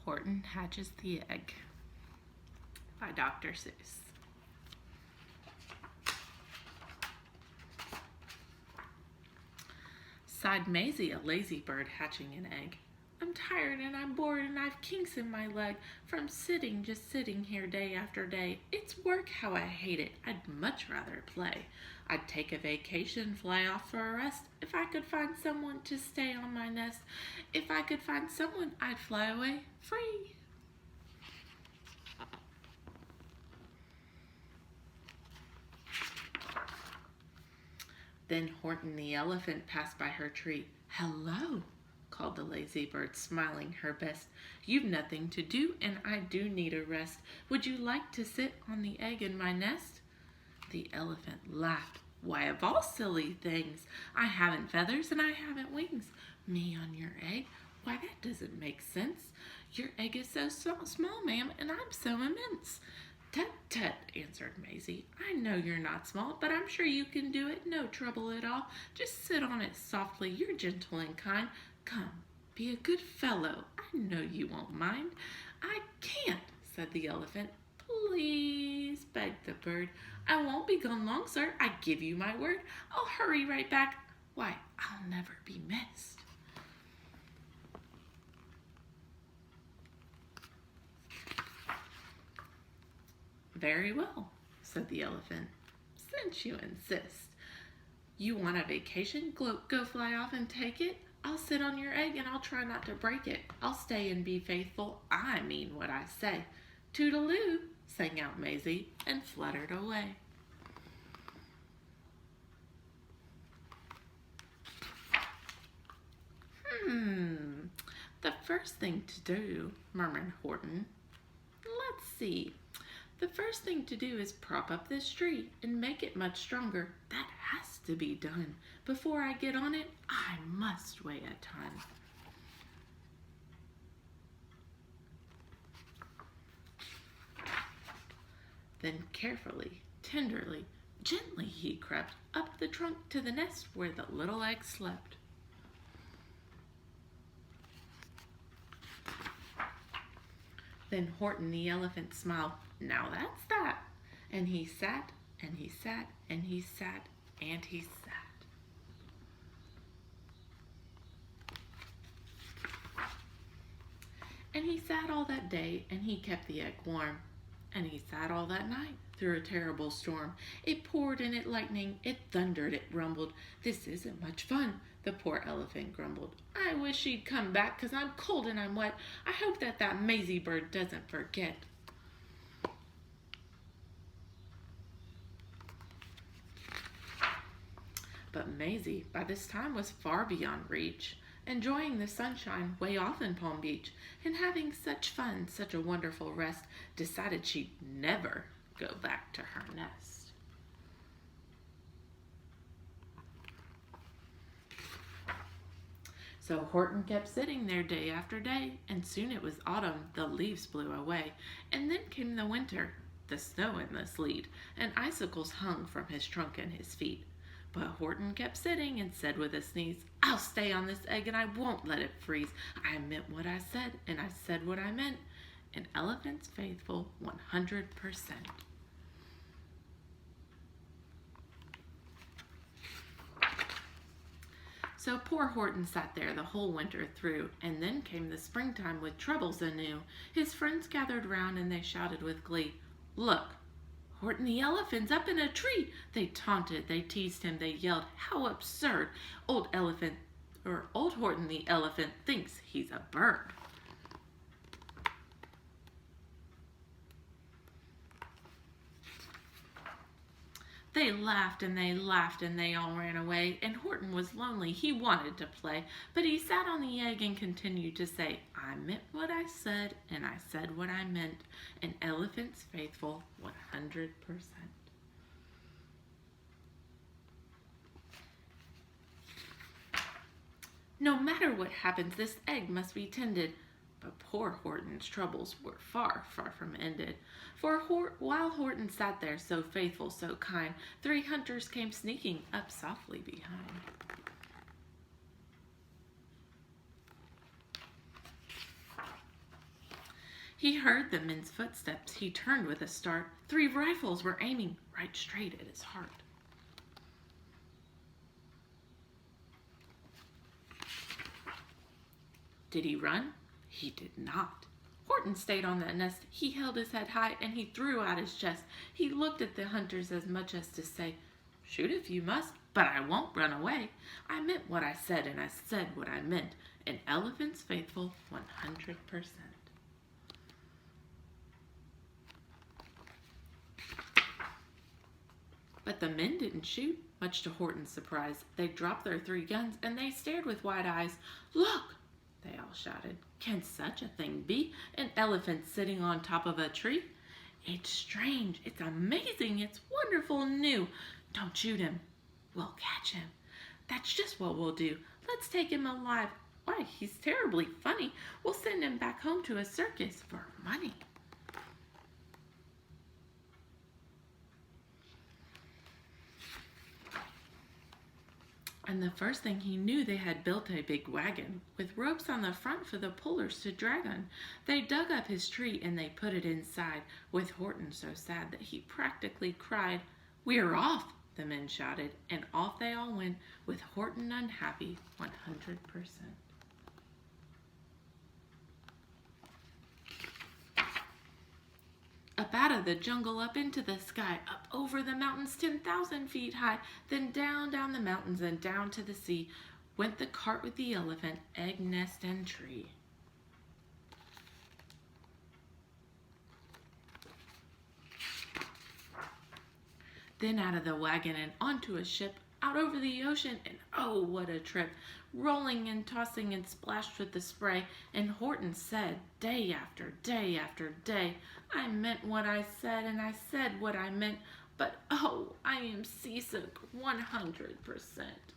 Horton Hatches the Egg by Dr. Seuss. Sighed Maisie, a lazy bird hatching an egg. I'm tired and I'm bored and I've kinks in my leg from just sitting here day after day. It's work, how I hate it. I'd much rather play. I'd take a vacation, fly off for a rest. If I could find someone to stay on my nest. If I could find someone, I'd fly away free. Then Horton the elephant passed by her tree. Hello, called the lazy bird, smiling her best. You've nothing to do, and I do need a rest. Would you like to sit on the egg in my nest? The elephant laughed. Why, of all silly things, I haven't feathers and I haven't wings. Me on your egg? Why, that doesn't make sense. Your egg is so small, ma'am, and I'm so immense. Tut, tut, answered Maisie. I know you're not small, but I'm sure you can do it, no trouble at all. Just sit on it softly, you're gentle and kind. Come, be a good fellow, I know you won't mind. I can't, said the elephant. Please, begged the bird. I won't be gone long, sir, I give you my word. I'll hurry right back. Why, I'll never be missed. Very well, said the elephant, since you insist. You want a vacation? Go fly off and take it. I'll sit on your egg and I'll try not to break it. I'll stay and be faithful. I mean what I say. Toodaloo, sang out Maisie and fluttered away. The first thing to do, murmured Horton. Let's see. The first thing to do is prop up this tree and make it much stronger. That has to be done. Before I get on it, I must weigh a ton. Then carefully, tenderly, gently he crept up the trunk to the nest where the little egg slept. Then Horton the elephant smiled. Now that's that. And he sat, and he sat, and he sat, and he sat. And he sat all that day, and he kept the egg warm. And he sat all that night through a terrible storm. It poured and it lightning, it thundered, it rumbled. This isn't much fun, the poor elephant grumbled. I wish she'd come back, 'cause I'm cold and I'm wet. I hope that Maisie bird doesn't forget. But Maisie, by this time, was far beyond reach, enjoying the sunshine way off in Palm Beach, and having such fun, such a wonderful rest, decided she'd never go back to her nest. So Horton kept sitting there day after day, and soon it was autumn, the leaves blew away, and then came the winter, the snow and the sleet, and icicles hung from his trunk and his feet. But Horton kept sitting and said with a sneeze, I'll stay on this egg and I won't let it freeze. I meant what I said and I said what I meant. An elephant's faithful 100%. So poor Horton sat there the whole winter through, and then came the springtime with troubles anew. His friends gathered round and they shouted with glee, Look! Horton the elephant's up in a tree. They taunted, they teased him, they yelled, how absurd. Old Horton the elephant thinks he's a bird. They laughed and they laughed and they all ran away, and Horton was lonely, he wanted to play, but he sat on the egg and continued to say, I meant what I said and I said what I meant. An elephant's faithful 100%. No matter what happens, this egg must be tended. But poor Horton's troubles were far, far from ended. For while Horton sat there so faithful, so kind, 3 hunters came sneaking up softly behind. He heard the men's footsteps. He turned with a start. 3 rifles were aiming right straight at his heart. Did he run? He did not. Horton stayed on that nest. He held his head high and he threw out his chest. He looked at the hunters as much as to say, "Shoot if you must, but I won't run away. I meant what I said and I said what I meant. An elephant's faithful 100%. But the men didn't shoot, much to Horton's surprise. They dropped their 3 guns and they stared with wide eyes. "Look!" they all shouted. "Can such a thing be? An elephant sitting on top of a tree? It's strange, it's amazing, it's wonderful and new. Don't shoot him. We'll catch him. That's just what we'll do. Let's take him alive. Why, he's terribly funny. We'll send him back home to a circus for money." And the first thing he knew, they had built a big wagon with ropes on the front for the pullers to drag on. They dug up his tree and they put it inside, with Horton so sad that he practically cried. "We're off!" the men shouted, and off they all went, with Horton unhappy 100%. Up out of the jungle, up into the sky, up over the mountains 10,000 feet high, then down the mountains and down to the sea, went the cart with the elephant, egg, nest, and tree. Then out of the wagon and onto a ship, out over the ocean, and oh, what a trip! Rolling and tossing and splashed with the spray, and Horton said, day after day after day, "I meant what I said, and I said what I meant, but oh, I am seasick 100%.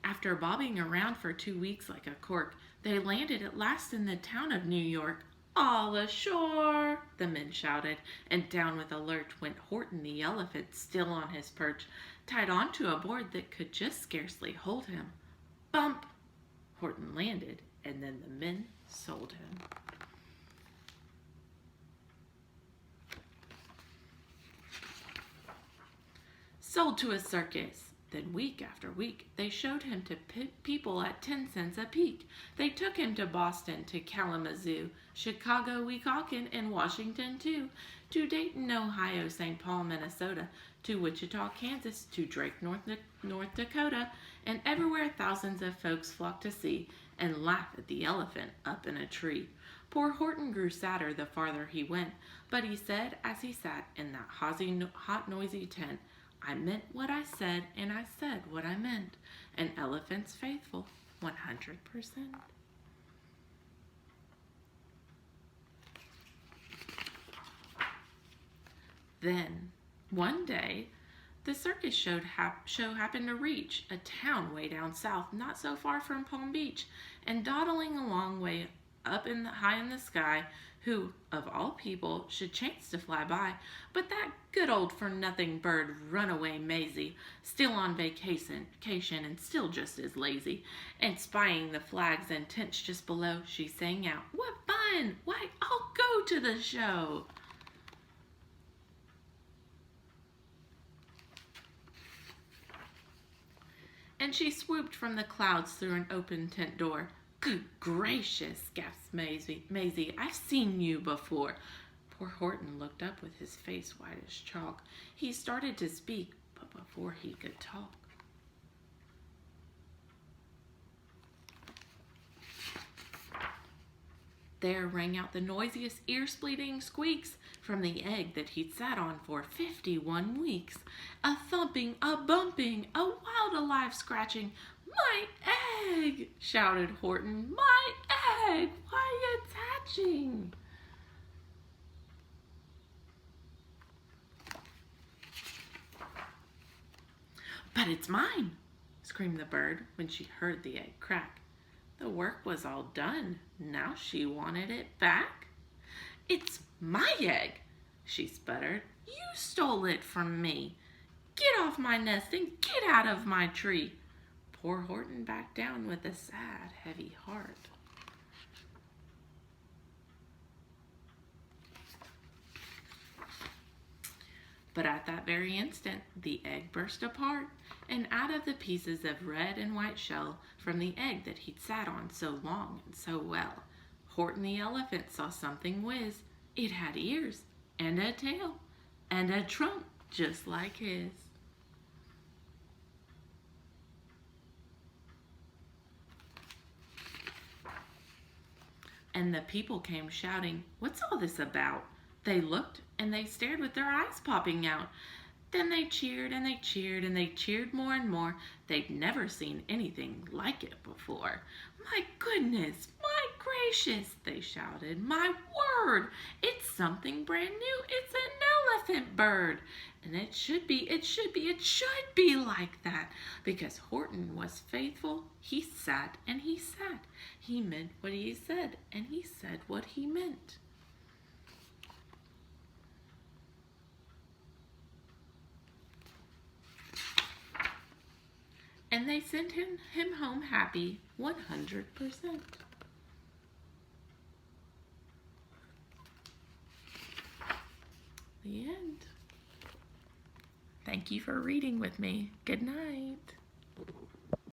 After bobbing around for 2 weeks like a cork, they landed at last in the town of New York. "All ashore!" the men shouted, and down with a lurch went Horton the elephant, still on his perch, tied onto a board that could just scarcely hold him. Bump! Horton landed, and then the men sold him. Sold to a circus. Then week after week, they showed him to people at 10 cents a peek. They took him to Boston, to Kalamazoo, Chicago, Weehawken, and Washington too, to Dayton, Ohio, St. Paul, Minnesota, to Wichita, Kansas, to Drake, North Dakota, and everywhere thousands of folks flocked to see and laugh at the elephant up in a tree. Poor Horton grew sadder the farther he went, but he said as he sat in that hot, noisy tent, "I meant what I said, and I said what I meant. An elephant's faithful 100%. Then, one day, the circus show happened to reach a town way down south, not so far from Palm Beach, and dawdling along way up high in the sky, who, of all people, should chance to fly by, but that good old for-nothing bird, Runaway Maisie, still on vacation and still just as lazy, and spying the flags and tents just below, she sang out, "What fun! Why, I'll go to the show!" And she swooped from the clouds through an open tent door. "Good gracious," gasped Maisie, "I've seen you before." Poor Horton looked up with his face white as chalk. He started to speak, but before he could talk, there rang out the noisiest, ear-splitting squeaks from the egg that he'd sat on for 51 weeks. A thumping, a bumping, a wild alive scratching. "My egg!" shouted Horton. "My egg! Why, it's hatching!" "But it's mine!" screamed the bird when she heard the egg crack. The work was all done. Now she wanted it back. "It's my egg!" she sputtered. "You stole it from me. Get off my nest and get out of my tree." poor Horton back down with a sad, heavy heart. But at that very instant, the egg burst apart, and out of the pieces of red and white shell from the egg that he'd sat on so long and so well, Horton the elephant saw something whiz. It had ears, and a tail, and a trunk just like his. And the people came shouting, "What's all this about?" They looked and they stared with their eyes popping out. Then they cheered and they cheered and they cheered more and more. They'd never seen anything like it before. "My goodness, my gracious," they shouted. "My word, it's something brand new. It's an elephant bird. And it should be like that." Because Horton was faithful. He sat and he sat. He meant what he said and he said what he meant. And they sent him home happy 100%. The end. Thank you for reading with me. Good night.